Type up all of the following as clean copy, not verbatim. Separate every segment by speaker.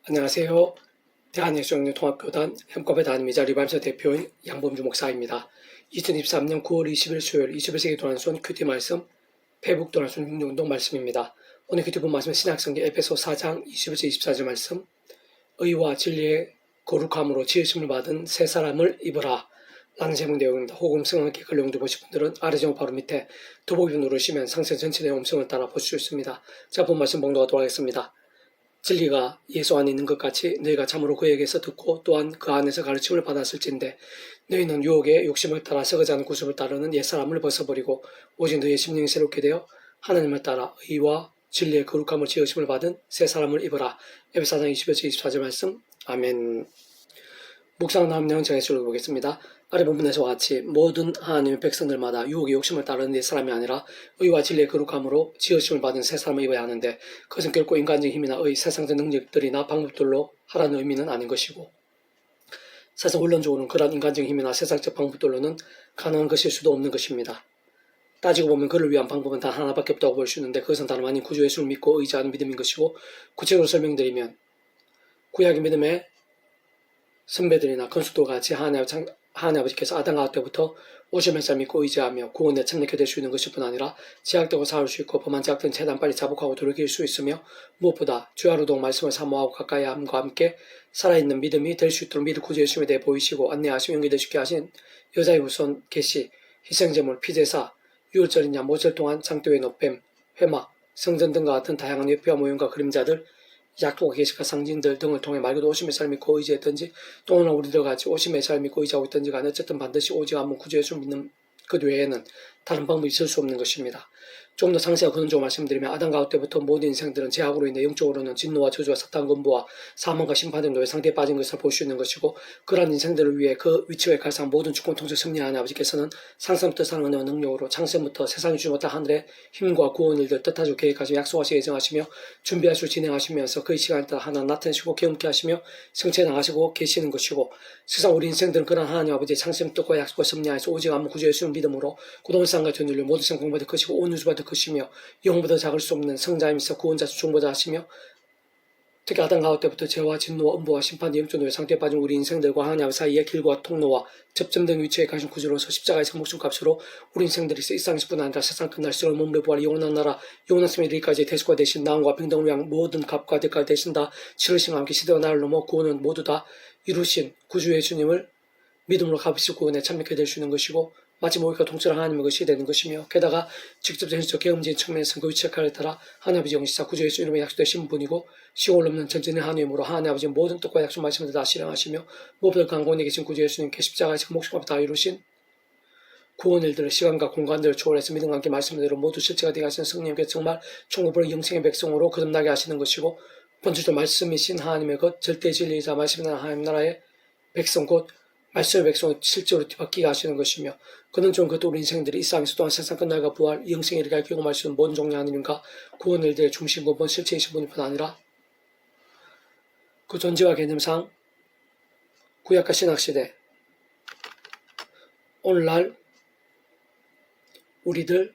Speaker 1: 안녕하세요. 대한예수영리통합교단 햄커베 담임이자 리바임서 대표인 양범주 목사입니다. 2023년 9월 20일 수요일 21세기 도난손 큐티 말씀 페북 도난손 흉년운동 말씀입니다. 오늘 큐티 본 말씀은 신약성경 에베소 4장 21절 24절 말씀, 의와 진리의 거룩함으로 지으심을 받은 새 사람을 입으라 라는 제목 내용입니다. 혹은 성함께 글 내용도 보실 분들은 아래 제목 바로 밑에 더보기 누르시면 상세 전체 내용 음성을 따라 보실 수 있습니다. 자, 본 말씀 봉독하도록 하겠습니다. 진리가 예수 안에 있는 것 같이 너희가 참으로 그에게서 듣고 또한 그 안에서 가르침을 받았을진데 너희는 유혹의 욕심을 따라 썩어지 않은 구습을 따르는 옛사람을 벗어버리고 오직 너희의 심령이 새롭게 되어 하나님을 따라 의와 진리의 거룩함을 지으심을 받은 새 사람을 입으라. 에베소 4장 21절 24절 말씀. 아멘. 묵상 다음 내용 정해서 읽어보겠습니다. 아래 본문에서와 같이 모든 하나님의 백성들마다 유혹의 욕심을 따르는 옛 사람이 아니라 의와 진리의 거룩함으로 지으심을 받은 새 사람을 입어야 하는데 그것은 결코 인간적인 힘이나 세상적 능력들이나 방법들로 하라는 의미는 아닌 것이고, 사실 원론적으로는 그런 인간적인 힘이나 세상적 방법들로는 가능한 것일 수도 없는 것입니다. 따지고 보면 그를 위한 방법은 단 하나밖에 없다고 볼 수 있는데 그것은 다름 아닌 구주 예수를 믿고 의지하는 믿음인 것이고, 구체적으로 설명드리면 구약의 믿음의 선배들이나 건축도 같이 하나님 아버지께서 아담 가옥 때부터 오실 메시아 믿고 의지하며 구원에 참여하게 될 수 있는 것일 뿐 아니라 제약되고 싸울 수 있고 범한 제약된 최대한 빨리 자복하고 돌이킬 수 있으며 무엇보다 주야로동 말씀을 사모하고 가까이 함과 함께 살아있는 믿음이 될 수 있도록 미리 구주 예수님에 대해 보이시고 안내하시며 용기를 쉽게 하신 여자의 후손 계시, 희생제물, 피제사, 유월절이냐 모절 동안 장대의 노뱀, 회막, 성전 등과 같은 다양한 예표와 모형과 그림자들, 약속과 계시가 상징들 등을 통해 말 그대로 오심의 삶을 믿고 의지했던지 또는 우리들 같이 오심의 삶을 믿고 의지하고 있던지 간에 어쨌든 반드시 오직 한번 구주 예수를 믿는 것 외에는 다른 방법이 있을 수 없는 것입니다. 좀 더 상세하고 근원적으로 말씀드리면 아담 가옥 때부터 모든 인생들은 죄악으로 인해 영적으로는 진노와 저주와 사탄 권부와 사망과 심판 등의 상태에 빠진 것을 볼 수 있는 것이고, 그러한 인생들을 위해 그 위치에 갈상 모든 주권 통치 승리하는 아버지께서는 상상부터 사랑하는 능력으로 창세부터 세상이 주지 못한 하늘의 힘과 구원 일들 뜻하시고 계획하시며 약속하시고 예정하시며 준비하시고 진행하시면서 그의 시간에 따라 하나 나타내시고 경험케 하시며 성취해 나가시고 계시는 것이고, 세상 우리 인생들은 그러한 하나님 아버지의 창세부터 뜻과 약속과 섭리하여서 오직 아무 구주 예수를 믿음으로 굳은 산과 전율로 모든 생공보다 크시고 온 우주보다 크시며 영보다 작을 수 없는 성자이면서 구원자 중보자 하시며, 특히 아담 가옥 때부터 죄와 진노와 음보와 심판의 영존의 상태에 빠진 우리 인생들과 하나님 사이의 길과 통로와 접점된 위치에 가신 구주로서 십자가에서 목숨 값으로 우리 인생들이 이 땅에서 뿐 아니라 세상 끝날 시절 몸의 부활 영원한 나라 영원한 생에 이르기까지 대속과 대신 나음과 평등을 위한 모든 값과 대가를 대신 다 치르심과 함께 시대와 나를 넘어 구원은 모두 다 이루신 구주 예수님을 믿음으로 값으로 구원에 참여하게 될 수 있는 것이고, 마치 모의가 통째로 하나님의 것이 되는 것이며, 게다가 직접 현실적 경험적인 측면에서는 그 위치의 칼을 따라 하나님 아버지 영시자 구주 예수 이름의 약속되신 분이고, 시골 넘는 전진의 하나님으로 하나님 아버지 모든 뜻과 약속 말씀을 다 실행하시며 무엇보다 강권에 계신 구주 예수님께 십자가에서 목숨값을 다 이루신 구원 일들을 시간과 공간들을 초월해서 믿음과 함께 말씀대로 모두 실체가 되게 하시는 성령님께 정말 총무부를 영생의 백성으로 거듭나게 하시는 것이고, 본질도 말씀이신 하나님의 것 절대 진리이자 말씀이 하나님 나라의 백성 곧 말씀의 백성을 실제로 뒤바뀌게 하시는 것이며, 그는 좀 그것도 우리 인생들이 이 땅에서 또한 세상 끝날과 부활, 영생에 이르게 경험할 수 있는 모든 종류 하나님과 구원 일들의 중심 근본 실체이신 분일 뿐 아니라 그 존재와 개념상 구약과 신학시대 오늘날 우리들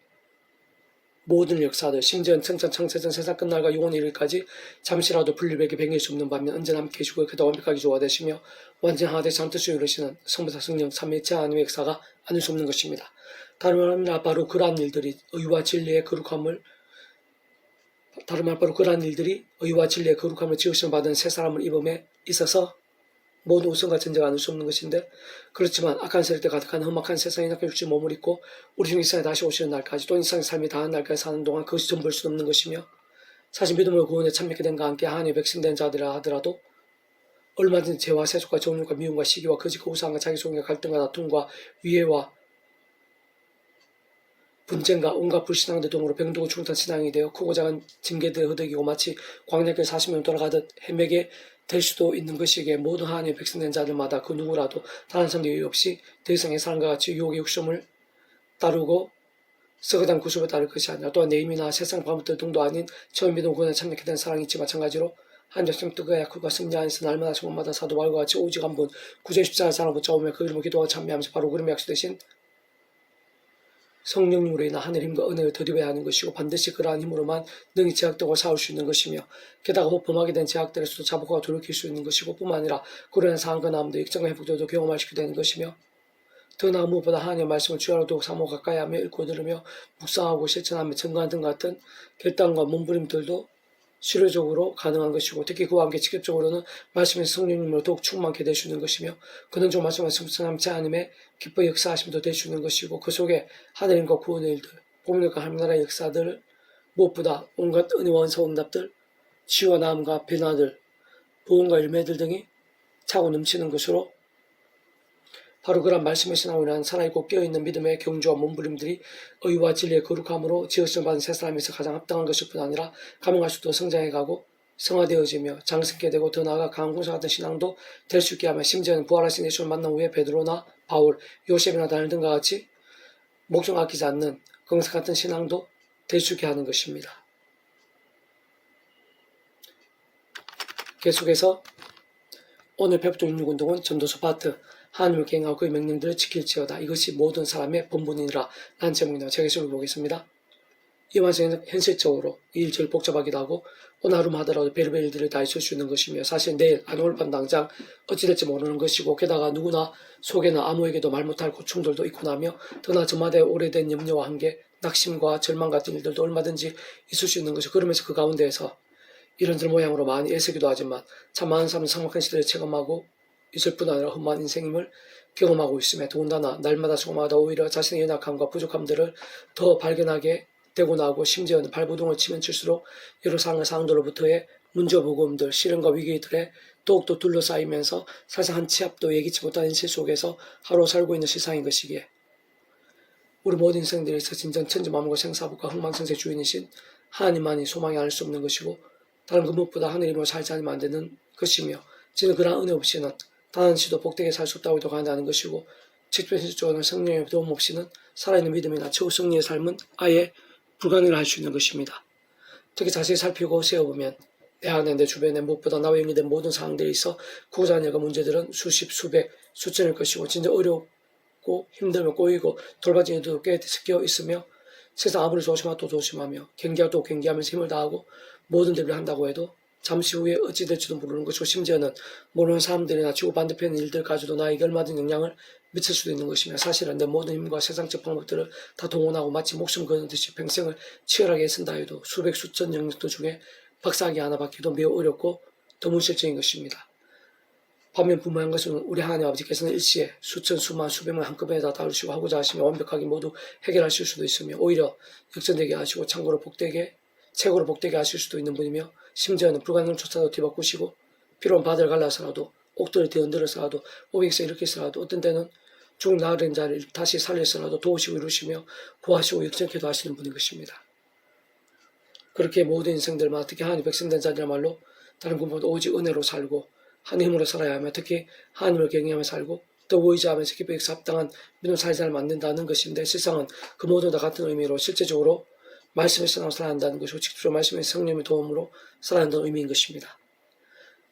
Speaker 1: 모든 역사들 심지어는 청천 창세전 세상 끝날과 영원히 이르기까지 잠시라도 분리되게 변할 수 없는 반면 언제나 함께 계시고 그도 완벽하게 조화되시며 완전 하나의 잠뜻을 이루시는 성부사 성령 삼위일체 하나님의 역사가 아닐 수 없는 것입니다. 다른 말 아니라 바로 그러한 일들이 의와 진리의 거룩함을 지으심을 받은 새 사람을 입음에 있어서 모든 우선과 전제가 아닐 수 없는 것인데, 그렇지만 악한 세력 때 가득한 험악한 세상에 낙한 육신 몸을 입고 우리 중 이 세상에 다시 오시는 날까지 또 이 세상의 삶이 다한 날까지 사는 동안 그것이 전부일 수 없는 것이며, 사실 믿음으로 구원에 참여하게 된과 함께 하나님의 백성된 자들이라 하더라도 얼마든지 죄와 세속과 정욕과 미움과 시기와 거짓과 우상과 자기소개와 갈등과 다툼과 위해와 분쟁과 온갖 불신앙들 등으로 병들고 충탄 신앙이 되어 크고 작은 징계들에 허덕이고 마치 광야길 40년 돌아가듯 헤매게 될 수도 있는 것이기에 모든 하나님의 백성된 자들마다 그 누구라도 다른 사람도 이유 없이 더 이상의 사람과 같이 유혹의 욕심을 따르고 썩어단 구습을 따를 것이 아니라, 또한 내 힘이나 세상 방법들 등도 아닌 처음 믿음 구원에 참여하게 된 사랑이 있지 마찬가지로 한 백성 뜻과 약속과 승리 안에서 날마다 저마다 사도 바울과 같이 오직 한 분 구주의 십자가의 사랑을 붙잡으며 그 이름을 기도하고 찬미하면서 바로 그 이름의 약속되신 성령님으로 인한 하늘 힘과 은혜를 더입어야 하는 것이고 반드시 그러한 힘으로만 능히 제약되고 싸울 수 있는 것이며 게다가 범하게 된 제약들에서도 자복하고 돌이킬 수 있는 것이고 뿐만 아니라 그러한 상황과 나음도 역정과 회복도 경험할 수 있게 되는 것이며 더 나은 무엇보다 하나님의 말씀을 주야로 더욱 사모 가까이 하며 읽고 들으며 묵상하고 실천하며 증거하는 등 같은 결단과 몸부림들도 실효적으로 가능한 것이고 특히 그와 함께 직접적으로는 말씀의 성령님으로 더욱 충만케 될 수 있는 것이며 그는 말씀을 성삼치 않음에 기뻐 역사하심도 될 수 있는 것이고 그 속에 하나님과 구원의 일들, 복력과 하나님나라의 역사들, 무엇보다 온갖 은혜와 은사 응답들, 치유와 나음과 변화들, 보험과 열매들 등이 차고 넘치는 것으로 바로 그런 말씀의 신앙이란 살아있고 깨어있는 믿음의 경주와 몸부림들이 의와 진리의 거룩함으로 지으심을 받은 새 사람에서 가장 합당한 것일 뿐 아니라 감흥할수록 성장해가고 성화되어지며 장성케 되고 더 나아가 강한 군사 같은 신앙도 될 수 있게 하며 심지어는 부활하신 예수를 만난 후에 베드로나 바울, 요셉이나 다니엘 등과 같이 목숨 아끼지 않는 긍사 같은 신앙도 될 수 있게 하는 것입니다. 계속해서 오늘 배포 66운동은 전도서 파트 하나님을 경외하고 그의 명령들을 지킬지어다. 이것이 모든 사람의 본분이니라 라는 제목이네요. 제가 읽어 보겠습니다. 이 완성은 현실적으로 이 일 제일 복잡하기도 하고 오늘 하루만 하더라도 별별 일들을 다 있을 수 있는 것이며 사실 내일 아니 오늘 밤 당장 어찌 될지 모르는 것이고 게다가 누구나 속에는 아무에게도 말 못할 고충들도 있고 나며 더나 저마다의 오래된 염려와 한계, 낙심과 절망 같은 일들도 얼마든지 있을 수 있는 것이고 그러면서 그 가운데에서 이런저런 모양으로 많이 애쓰기도 하지만 참 많은 사람은 삭막한 시대를 체감하고 있을 뿐 아니라 험한 인생임을 경험하고 있으며 더군다나 날마다 조금마다 오히려 자신의 연약함과 부족함들을 더 발견하게 되고 나고 심지어는 발버둥을 치면 칠수록 여러 상황들로부터의 문제보고음들, 시련과 위기들에 더욱더 둘러싸이면서 사실 한 치 앞도 예기치 못한 현실 속에서 하루 살고 있는 세상인 것이기에 우리 모든 인생들에서 진정 천지만물과 생사복과 흥망성쇠 주인이신 하나님만이 소망이 알 수 없는 것이고 다른 그 무엇보다 하늘이므로 살지 않으면 안 되는 것이며 저는 그러한 은혜 없이는 단 한 시도 복되게 살 수 없다고 해도 간다는 것이고 직접적으로는 성령의 도움 없이는 살아있는 믿음이나 최후 승리의 삶은 아예 불가능을 할 수 있는 것입니다. 특히 자세히 살피고 세어보면 내 안에 내 주변에 무엇보다 나와 연결된 모든 상황들이 있어 구호자 하려가 문제들은 수십, 수백, 수천일 것이고 진짜 어렵고 힘들며 꼬이고 돌봐진 일도 꽤 섞여 있으며 세상 아무리 조심하도 조심하며 경계하도 경계하면서 힘을 다하고 모든 일을 한다고 해도 잠시 후에 어찌 될지도 모르는 것이고 심지어는 모르는 사람들이나 지구 반대편 일들까지도 나에게 얼마든 영향을 미칠 수도 있는 것이며 사실은 내 모든 힘과 세상적 방법들을 다 동원하고 마치 목숨 거는 듯이 평생을 치열하게 애쓴다 해도 수백 수천 영역들 중에 박사학위 하나 받기도 매우 어렵고 드문실적인 것입니다. 반면 분명한 것은 우리 하나님 아버지께서는 일시에 수천 수만 수백만 한꺼번에 다 다루시고 하고자 하시며 완벽하게 모두 해결하실 수도 있으며 오히려 역전되게 하시고 참고로 최고로 복되게 하실 수도 있는 분이며 심지어는 불가능조차도 뒤바꾸시고 필요한 바다를 갈라서라도 옥돌을 뒤흔들어서라도 오백에서 일으켜서라도 어떤 때는 죽은 나으린 자를 다시 살려서라도 도우시고 이루시며 구하시고 역전케도 하시는 분인 것입니다. 그렇게 모든 인생들만 특히 하나님 백성된 자들야말로 다른 분보다 오직 은혜로 살고 하나님 힘으로 살아야 하며 특히 하나님을 경외하며 살고 또 의지하면서 기쁘게 합당한 믿음 살자를 만든다는 것인데 세상은 그 모든 다 같은 의미로 실제적으로 말씀의 신앙으로 살아간다는 것이고 직접적으로 말씀의 성령의 도움으로 살아간다는 의미인 것입니다.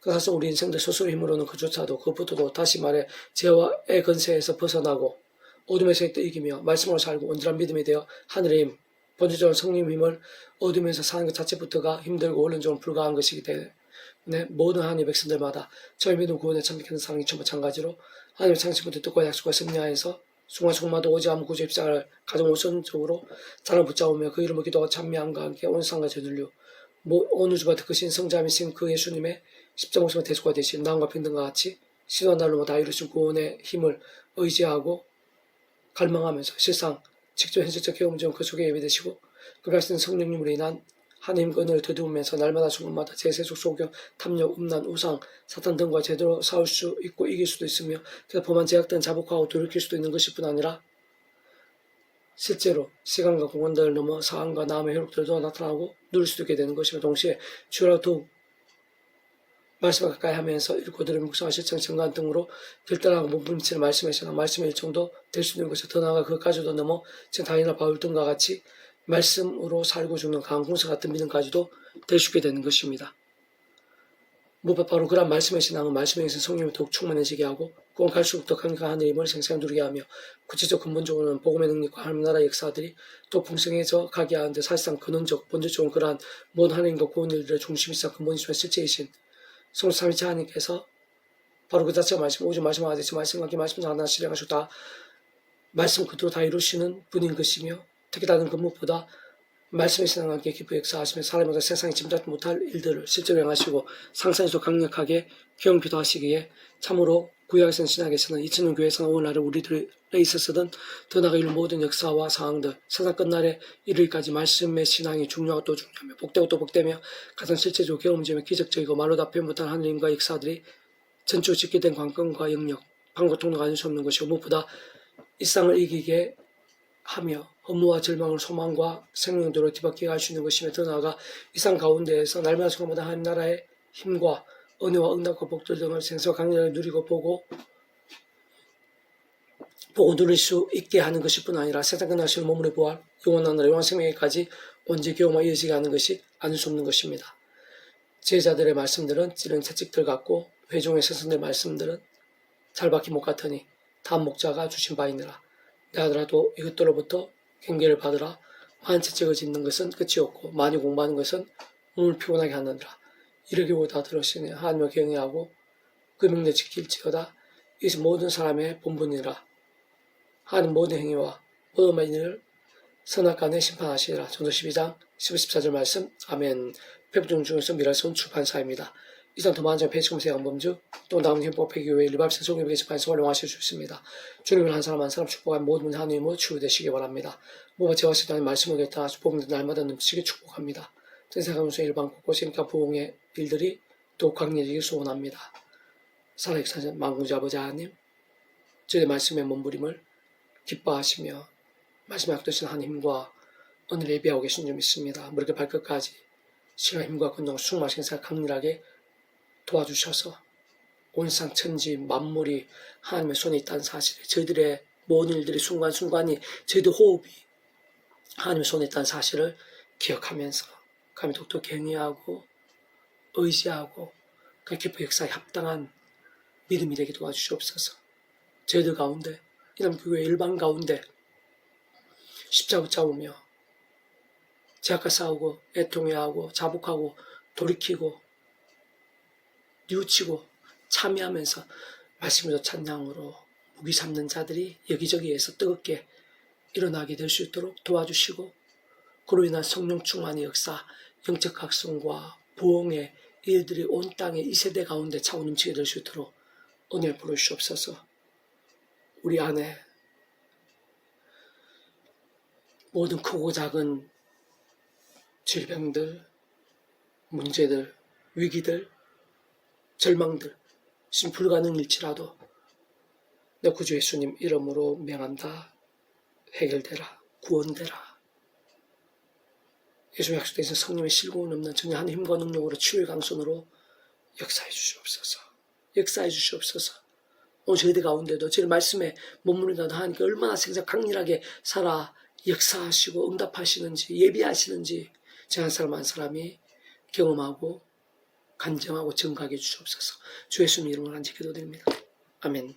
Speaker 1: 그 사실 우리 인생들 스스로 힘으로는 그조차도 그것부터도 다시 말해 죄와의 건세에서 벗어나고 어둠에서 이기며 말씀으로 살고 온전한 믿음이 되어 하늘의 힘, 본질적으로 성령 힘을 얻으면서 사는 것 자체부터가 힘들고 원론적으로 불가한 것이기 때문에 모든 하나님의 백성들마다 저희 믿음 구원에 참여하는 사랑이 전부 마찬가지로 하나님의 창시부터 뜻과 약속과 승리하여서 순간순간마다 오지 않은 구주 입장을 가장 우선적으로 자를 붙잡으며 그 이름을 기도하고 찬미함과 함께 온 세상과 저들류 온 우주가 크신 성자이신 그 예수님의 십자가 목숨의 대속가 되신 나음과 평등과 같이 시도한 날로 다 이루신 구원의 힘을 의지하고 갈망하면서 실상 직접 현실적 경험 중 그 속에 예배되시고 그 말씀 성령님으로 인한 하나님 은혜를 더듬으면서 날마다 순간마다 제세속 소경, 탐욕, 음란, 우상, 사탄 등과 제대로 싸울 수 있고 이길 수도 있으며 그래서 범한 제약들은 자복하고 돌이킬 수도 있는 것일 뿐 아니라 실제로 시간과 공간들을 넘어 사안과 나음의 효력들도 나타나고 누릴 수도 있게 되는 것이며 동시에 주로 더욱 말씀을 가까이 하면서 읽고 들으며 묵상과 실천, 증거한 등으로 결단하고 몸부림치는 말씀의 신앙, 말씀의 일정도 될 수 있는 것을 더 나아가 그것까지도 넘어 지금 다니나 바울 등과 같이 말씀으로 살고 죽는 강한 군사 같은 믿음까지도 될 수 있게 되는 것입니다. 무엇보다 바로 그런 말씀의 신앙은 말씀에 의해서 성령이 더욱 충만해지게 하고 그건 갈수록 더 강력한 하늘의 힘을 생생히 누리게 하며 구체적 근본적으로는 복음의 능력과 하나님 나라의 역사들이 더 풍성해져 가게 하는데 사실상 근원적 본질적으로 그러한 모든 하나님과 구원 일들의 중심이사 근본이시며 실제이신 성령 삼위체 하나님께서 바로 그 자체가 말씀, 오직 말씀과 같이 말씀과 함께 말씀 하나 실행하시고 다 말씀 그대로 다 이루시는 분인 것이며 특히 다른 그 무엇보다 말씀의 신앙과 함께 기쁘게 역사하시며 사람마다 세상에 짐작도 못할 일들을 실제로 행하시고 상상에서 강력하게 경험기도 하시기에 참으로 구약에서는 신약에서는 2000년 교회에서는 오늘날에 우리들에 있어서든 더 나아가 이런 모든 역사와 상황들 세상 끝날에 이르기까지 말씀의 신앙이 중요하고 또 중요하며 복되고 또 복되며 가장 실제적으로 경험적이며 기적적이고 말로 다 표현 못한 하나님과 역사들이 전적으로 집계된 관건과 영역 방과 통로가 아닐 수 없는 것이고 무엇보다 일상을 이기게 하며 업무와 절망을 소망과 생명대로 뒤바뀌게 할 수 있는 것이며 더 나아가 이상 가운데에서 날마다 순간마다 하나님 나라의 힘과 은혜와 응답과 복들 등을 생생하고 강렬하게 누리고 보고 누릴 수 있게 하는 것일 뿐 아니라 세상 끝나시는 몸으로 부활 영원한 나라 영원 생명에까지 언제 경험과 이어지게 하는 것이 아닐 수 없는 것입니다. 제자들의 말씀들은 찌른 채찍들 같고 회중의 선생들의 말씀들은 잘 박힌 못 같으니 다음 목자가 주신 바이니라. 내하더라도 이것들로부터 경계를 받으라. 많은 채찍을 짓는 것은 끝이 없고 많이 공부하는 것은 몸을 피곤하게 하느니라. 이르기보다 들으시니 하나님을 경외하고 그 명령 지킬지어다. 이것이 모든 사람의 본분이라. 하나님 모든 행위와 모든 말을 선악간에 심판하시리라. 전도 12장 14절 말씀. 아멘. 페북중 중에서 미랄손 출판사입니다. 이상 더 많은 점 배치검색 양범주 또 다음 헌법 폐기교회 일반세 소개 게시판에서 활용하실 수 있습니다. 주님을 한 사람 한 사람 축복한 모든 하나님으로 치유되시기 바랍니다. 무엇 제와 시다는 말씀을 듣다 축복을 날마다 넘치게 축복합니다. 전세가면서 일반 곳곳에 그러니까 부흥의 일들이 더욱 강렬하게 소원합니다. 살아계신 만군자 아버지 하나님 저의 말씀의 몸부림을 기뻐하시며 말씀에 약도신 하나님과 오늘 예비하고 계신 줄 믿습니다. 무릎의 발끝까지 시간 힘과 건강 수많은 생사 강렬하게 도와주셔서 온상 천지 만물이 하나님의 손에 있다는 사실을 저희들의 모든 일들이 순간순간이 저희들 호흡이 하나님의 손에 있다는 사실을 기억하면서 감히 독도 경외하고 의지하고 그 기쁜 역사에 합당한 믿음이 되게 도와주시옵소서. 저희들 가운데 이남교회 일반 가운데 십자가 붙잡으며 제약과 싸우고 애통해하고 자복하고 돌이키고 뉘우치고 참여하면서 말씀으로 찬양으로 무기 삼는 자들이 여기저기에서 뜨겁게 일어나게 될 수 있도록 도와주시고 그로 인한 성령 충만의 역사, 영적 각성과 부흥의 일들이 온 땅에 이 세대 가운데 차고 넘치게 될 수 있도록 은혜를 부어주시옵소서. 우리 안에 모든 크고 작은 질병들, 문제들, 위기들, 절망들, 지금 불가능일지라도 내 구주 예수님 이름으로 명한다. 해결되라. 구원되라. 예수 약속에 있는 성령의 실고는 없는 전혀 한 힘과 능력으로 치유의 강손으로 역사해 주시옵소서. 역사해 주시옵소서. 오늘 저희들 가운데도 저희 말씀에 머무르는 하나님께 얼마나 생사 강렬하게 살아 역사하시고 응답하시는지 예비하시는지 저 한 사람 한 사람이 경험하고 간증하고 증거하게 해주시옵소서. 주 예수님 이름으로 간절히 기도드립니다. 아멘.